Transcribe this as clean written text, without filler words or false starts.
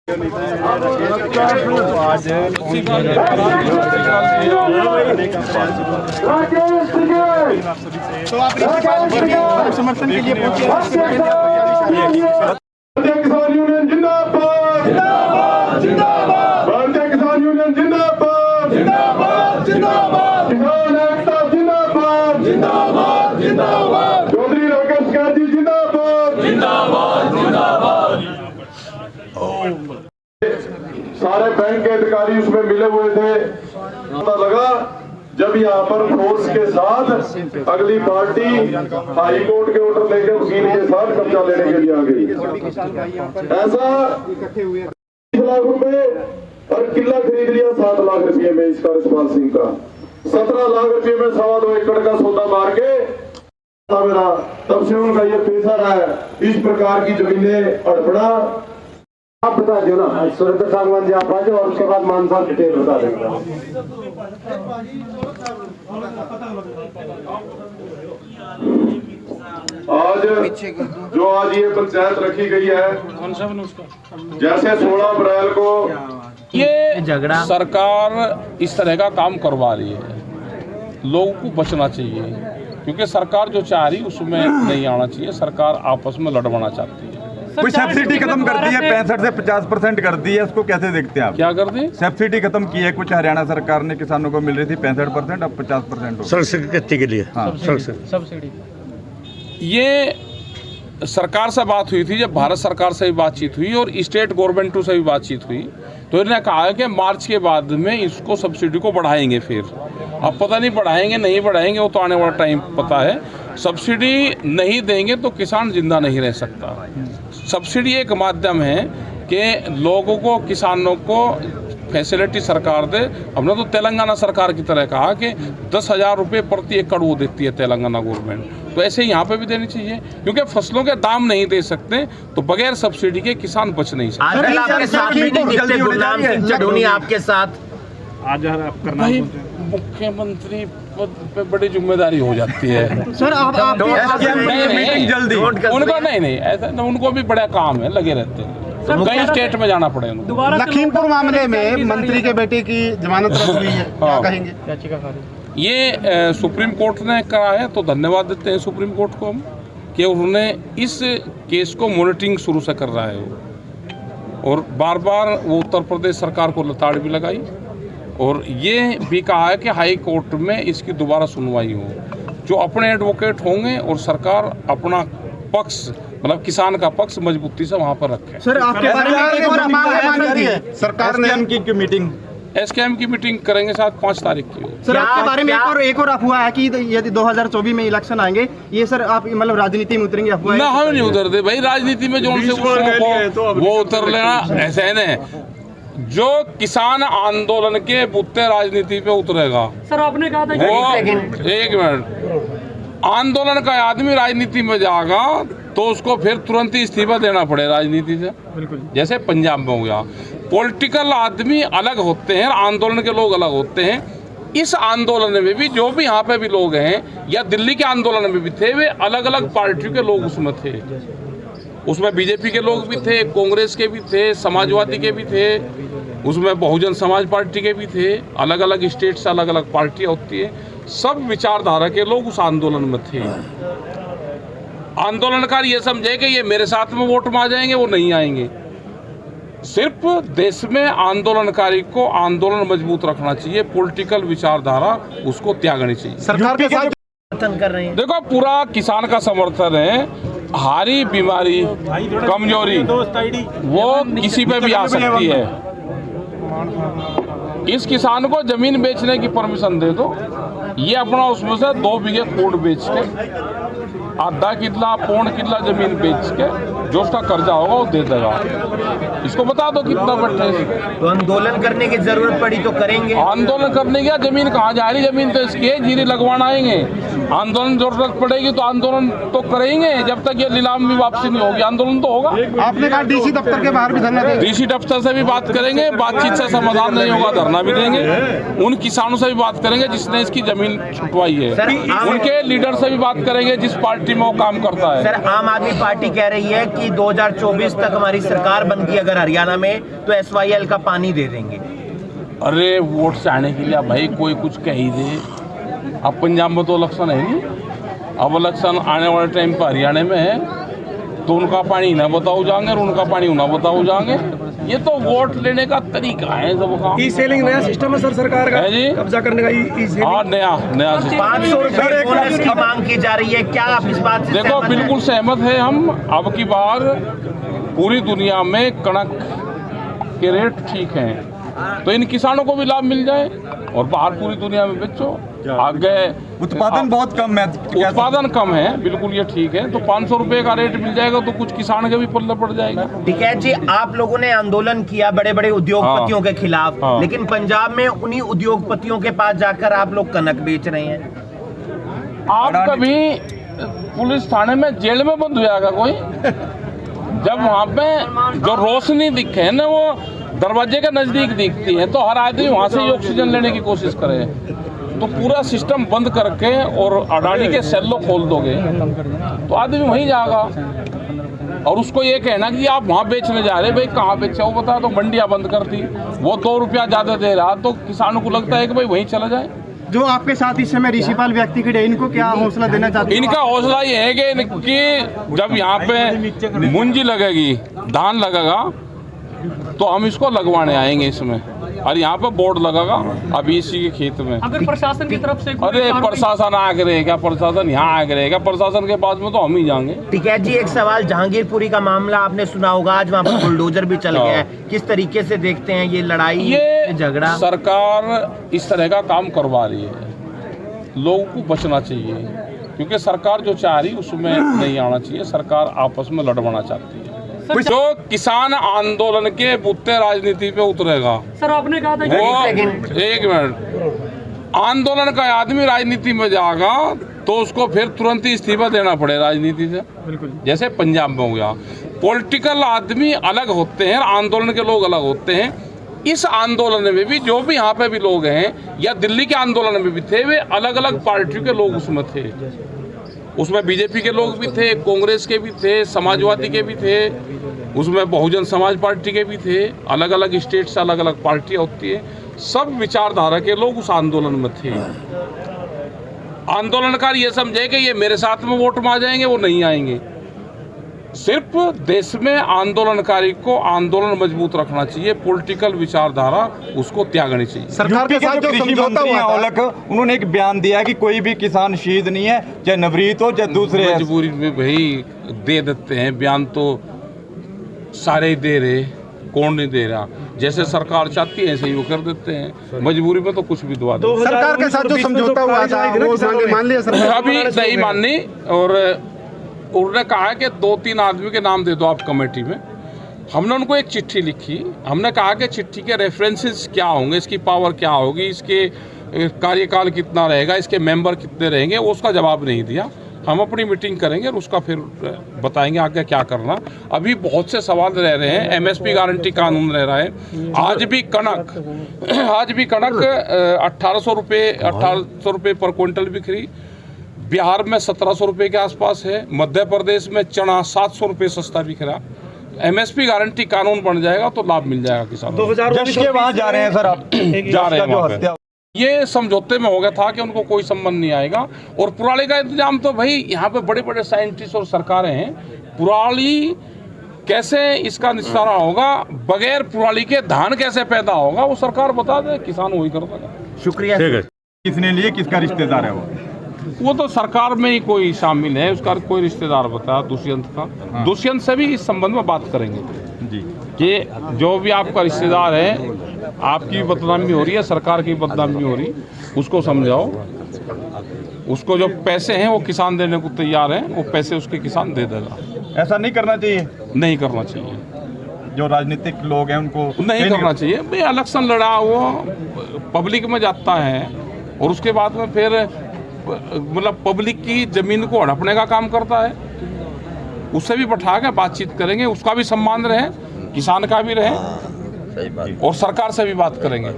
आज तो आप समर्थन के लिए पहुंचे। किसान यूनियन जिंदाबाद जिंदाबाद जिंदाबाद, भारतीय किसान यूनियन जिंदाबाद जिंदाबाद जिंदाबाद, किसान एकता जिंदाबाद जिंदाबाद जिंदाबाद, चौधरी राकेश गांधी जिंदाबाद जिंदाबाद जिंदाबाद। सारे बैंक के अधिकारी उसमें मिले हुए थे। पता लगा जब यहाँ पर फोर्स के साथ अगली पार्टी हाई कोर्ट के ऑर्डर लेकर वकील के साथ कब्जा लेने के लिए आ गई। ऐसा 20 लाख रुपए और किला खरीद लिया 7 लाख रुपए में इसका रिस्पाल सिंह का, 17 लाख रुपए में 2.25 एकड़ का सौदा मार के मेरा तब से उनका ये पैसा रहा है। इस प्रकार की जमीनें अड़पड़ा आप बता दो ना, सुरेंद्र सांगवान जी आप आज और उसके बाद मानसा डिटेल बता देंगे। आज ये पंचायत रखी गई है, जैसे 16 अप्रैल को ये झगड़ा सरकार इस तरह का काम करवा रही है, लोगों को बचना चाहिए क्योंकि सरकार जो चाह रही उसमें नहीं आना चाहिए। सरकार आपस में लड़वाना चाहती है। कोई सब्सिडी खत्म कर दी है, 65 से 50% कर दी है, उसको कैसे देखते हैं आप? क्या कर दी? सब्सिडी खत्म की है कुछ हरियाणा सरकार ने, किसानों को मिल रही थी 65%, अब 50% सब्सिडी के लिए। हाँ, सब्सिडी ये सरकार से बात हुई थी, जब भारत सरकार से भी बातचीत हुई और स्टेट गवर्नमेंटों से भी बातचीत हुई तो इन्होंने कहा है कि मार्च के बाद में इसको सब्सिडी को बढ़ाएंगे। फिर अब पता नहीं बढ़ाएंगे नहीं बढ़ाएंगे, वो तो आने वाला टाइम पता है। सब्सिडी नहीं देंगे तो किसान जिंदा नहीं रह सकता। सब्सिडी एक माध्यम है कि लोगों को, किसानों को फैसिलिटी सरकार दे। हमने तो तेलंगाना सरकार की तरह कहा कि 10,000 रुपये प्रति एकड़ वो देती है तेलंगाना गवर्नमेंट, तो ऐसे ही यहाँ पे भी देनी चाहिए क्योंकि फसलों के दाम नहीं दे सकते तो बगैर सब्सिडी के किसान बच नहीं सकते। आपके साथ आज भाई मुख्यमंत्री पद पे बड़ी जिम्मेदारी हो जाती है सर। आप जल्दी उनको नहीं ऐसा, उनको भी बड़ा काम है, लगे रहते हैं। कई स्टेट में जाना पड़े उनको। लखीमपुर मामले में मंत्री के बेटे की जमानत रद्द हुई है, क्या कहेंगे? ये सुप्रीम कोर्ट ने करा है तो धन्यवाद देते हैं सुप्रीम कोर्ट को हम कि उन्होंने इस केस को मॉनिटरिंग शुरू से कर रहा है वो, और बार बार वो उत्तर प्रदेश सरकार को लताड़ भी लगाई और ये भी कहा है कि हाई कोर्ट में इसकी दोबारा सुनवाई हो, जो अपने एडवोकेट होंगे और सरकार अपना पक्ष मतलब किसान का पक्ष मजबूती से वहाँ पर रखे। सर आपके बारे में एक और सरकार ने की मीटिंग एसकेएम की मीटिंग करेंगे शायद 5 तारीख की। सर आपके बारे में एक और अफवाह है कि यदि 2024 में इलेक्शन आएंगे, ये सर आप मतलब राजनीति में उतरेंगे? अफवाह ना, हम नहीं उतरते भाई राजनीति में, जो उनसे वो उतर लेना ऐसे है न। जो किसान आंदोलन के बुत्ते राजनीति पे उतरेगा सर, आपने कहा था वो एक मिनट, आंदोलन का आदमी राजनीति में जाएगा तो उसको फिर तुरंत ही इस्तीफा देना पड़े राजनीति से, जैसे पंजाब में हो गया। पॉलिटिकल आदमी अलग होते हैं, आंदोलन के लोग अलग होते हैं। इस आंदोलन में भी जो भी यहाँ पे भी लोग हैं या दिल्ली के आंदोलन में भी थे, वे अलग अलग पार्टियों के लोग उसमें थे। उसमें बीजेपी के लोग भी थे, कांग्रेस के भी थे, समाजवादी के भी थे, उसमें बहुजन समाज पार्टी के भी थे। अलग अलग स्टेट से अलग अलग पार्टियाँ होती है, सब विचारधारा के लोग उस आंदोलन में थे। आंदोलनकार ये समझे कि ये मेरे साथ में वोट में आ जाएंगे, वो नहीं आएंगे। सिर्फ देश में आंदोलनकारी को आंदोलन मजबूत रखना चाहिए, पॉलिटिकल विचारधारा उसको त्यागनी चाहिए। सरकार के साथ समर्थन कर रहे हैं। देखो पूरा किसान का समर्थन है। हारी बीमारी कमजोरी वो किसी पे भी आ सकती है। इस किसान को जमीन बेचने की परमिशन दे दो, ये अपना उसमें से 2 बीघे कोट बेच के, आधा किला पौन किला जमीन बेच के जो उसका कर्जा होगा वो दे देगा। इसको बता दो कितना बैठे। तो आंदोलन करने की जरूरत पड़ी तो करेंगे। आंदोलन करने की जमीन कहाँ जा रही? जमीन तो इसकी है, जीरी लगवाना आएंगे। आंदोलन जरूरत पड़ेगी तो आंदोलन तो करेंगे, जब तक ये नीलाम भी वापसी नहीं होगी आंदोलन तो होगा। आपने कहा डीसी दफ्तर के बाहर भी धरना देंगे। डीसी दफ्तर से भी बात करेंगे, बातचीत से समाधान नहीं होगा धरना भी देंगे। उन किसानों से भी बात करेंगे जिसने इसकी जमीन जमीन छुटवाई है। सर, उनके लीडर से भी बात करेंगे जिस पार्टी में वो काम करता है। सर, आम आदमी पार्टी कह रही है कि 2024 तक हमारी सरकार बनती है अगर हरियाणा में तो SYL का पानी दे देंगे। अरे वोट से आने के लिए भाई कोई कुछ कह ही दे। अब पंजाब में तो इलेक्शन है नहीं, अब इलेक्शन आने वाले टाइम पर हरियाणा में है, तो उनका पानी ना बताओ जाएंगे और उनका पानी ना बताओ जाएंगे। ये तो वोट लेने का तरीका है सबका। ई-सेलिंग नया सिस्टम है सर सरकार का, है जी, कब्जा करने का ई-सेलिंग। हाँ नया सिस्टम। 500 रुपए बोनस की मांग की जा रही है, क्या आप इस बात से देखो सहमत हैं? बिल्कुल सहमत है हम। अब की बार पूरी दुनिया में कणक के रेट ठीक हैं, तो इन किसानों को भी लाभ मिल जाए और बाहर पूरी दुनिया में बेचो। आगे उत्पादन बहुत कम है, उत्पादन कम है, बिल्कुल ये ठीक है। तो 500 रुपए का रेट मिल जाएगा तो कुछ किसान के भी पल्ले पड़ जाएगा। ठीक है जी, आप लोगों ने आंदोलन किया बड़े बड़े उद्योगपतियों के खिलाफ, हाँ। लेकिन पंजाब में उन्हीं उद्योगपतियों के पास जाकर आप लोग कनक बेच रहे हैं। आप कभी पुलिस थाने में जेल में बंद हुआ का कोई? जब वहाँ पे जो रोशनी दिखे ना वो दरवाजे के नजदीक दिखती है, तो हर आदमी वहाँ से ही ऑक्सीजन लेने की कोशिश करे। तो पूरा सिस्टम बंद करके और अडानी के सेल्लो खोल दोगे तो आदमी वहीं जाएगा। और उसको ये कहना कि आप वहाँ बेचने जा रहे, भाई कहाँ बेचा वो बता, तो मंडियाँ बंद कर दी, वो 2 रुपया ज़्यादा दे रहा, तो किसानों को लगता है कि भाई वहीं चला जाए। जो आपके साथ इस समय ऋषिपाल व्यक्ति खड़े, इनको क्या हौसला देना चाहते हैं? इनका हौसला ये है कि जब यहाँ पे मुंजी लगेगी, धान लगेगा, तो हम इसको लगवाने आएंगे इसमें, और यहाँ पे बोर्ड लगेगा अभी इसी के खेत में। अगर प्रशासन की तरफ से अरे प्रशासन आगे रहेगा, प्रशासन यहाँ आगे रहेगा, प्रशासन के पास में तो हम ही जाएंगे। ठीक है जी, एक सवाल, जहांगीरपुरी का मामला आपने सुना होगा, आज वहाँ पर बुलडोजर भी चल गया है, किस तरीके से देखते हैं ये लड़ाई, ये झगड़ा? सरकार इस तरह का काम करवा रही है, लोगों को बचना चाहिए, क्योंकि सरकार जो चाह रही उसमें नहीं आना चाहिए। सरकार आपस में लड़वाना चाहती है। जो किसान आंदोलन के बुत्ते राजनीति पे उतरेगा, सर आपने कहा था कि वो एक मिनट, आंदोलन का आदमी राजनीति में जाएगा तो उसको फिर तुरंत ही इस्तीफा देना पड़े राजनीति से, जैसे पंजाब में हो गया। पॉलिटिकल आदमी अलग होते हैं, आंदोलन के लोग अलग होते हैं। इस आंदोलन में भी जो भी यहाँ पे भी लोग हैं या दिल्ली के आंदोलन में भी थे, वे अलग अलग पार्टियों के लोग उसमें थे। उसमें बीजेपी के लोग भी थे, कांग्रेस के भी थे, समाजवादी के भी थे, उसमें बहुजन समाज पार्टी के भी थे। अलग अलग स्टेट से अलग अलग पार्टियां होती है, सब विचारधारा के लोग उस आंदोलन में थे। आंदोलनकार ये समझे कि ये मेरे साथ में वोट में आ जाएंगे, वो नहीं आएंगे। सिर्फ देश में आंदोलनकारी को आंदोलन मजबूत रखना चाहिए, पॉलिटिकल विचारधारा उसको त्यागनी चाहिए। सरकार के साथ जो समझौता हुआ औलख, उन्होंने एक बयान दिया कि कोई भी किसान शहीद नहीं है, चाहे नवरीत हो चाहे दूसरे। मजबूरी में भाई दे देते हैं बयान, तो सारे ही दे रहे, कौन नहीं दे रहा? जैसे सरकार चाहती है ऐसे ही वो कर देते हैं, मजबूरी में तो कुछ भी दुआ दो। सरकार के साथ जो समझौता हुआ था वो मान लिया सरकार? अभी नहीं माननी, और उन्होंने कहा कि 2-3 आदमी के नाम दे दो आप कमेटी में। हमने उनको एक चिट्ठी लिखी, हमने कहा कि चिट्ठी के रेफरेंसेस क्या होंगे, इसकी पावर क्या होगी, इसके कार्यकाल कितना रहेगा, इसके मेंबर कितने रहेंगे, वो उसका जवाब नहीं दिया। हम अपनी मीटिंग करेंगे और उसका फिर बताएंगे आगे क्या करना। अभी बहुत से सवाल रह रहे हैं, MSP गारंटी कानून रह रहा है। आज भी कणक 1800 रुपये पर क्विंटल बिक रही, बिहार में 1700 रुपये के आसपास है, मध्य प्रदेश में चना 700 रुपये सस्ता बिक रहा। MSP गारंटी कानून बन जाएगा तो लाभ मिल जाएगा किसानों को। जश के वहाँ जा रहे हैं सर आप? जा रहे हैं वहाँ पे। ये समझौते में हो गया था कि उनको कोई संबंध नहीं आएगा। और पुराली का इंतजाम तो भाई यहाँ पे बड़े बड़े साइंटिस्ट और सरकारें हैं, पुराली कैसे इसका निस्तारा होगा, बगैर पुराली के धान कैसे पैदा होगा, वो सरकार बता दे, किसान वही कर देगा। शुक्रिया। किसने लिए, किसका रिश्तेदार है वो तो सरकार में ही कोई शामिल है, उसका कोई रिश्तेदार बताया दुष्यंत का। हाँ। दुष्यंत से भी इस संबंध में बात करेंगे जी, कि जो भी आपका रिश्तेदार है, आपकी बदनामी हो रही है, सरकार की बदनामी हो रही, उसको समझाओ। उसको जो पैसे हैं वो किसान देने को तैयार हैं, वो पैसे उसके किसान दे देगा। ऐसा नहीं करना चाहिए, नहीं करना चाहिए, जो राजनीतिक लोग हैं उनको नहीं करना चाहिए। भाई इलेक्शन लड़ा, वो पब्लिक में जाता है और उसके बाद में फिर मतलब पब्लिक की जमीन को हड़पने का काम करता है। उससे भी बैठा के बातचीत करेंगे, उसका भी सम्मान रहे, किसान का भी रहे, और सरकार से भी बात करेंगे।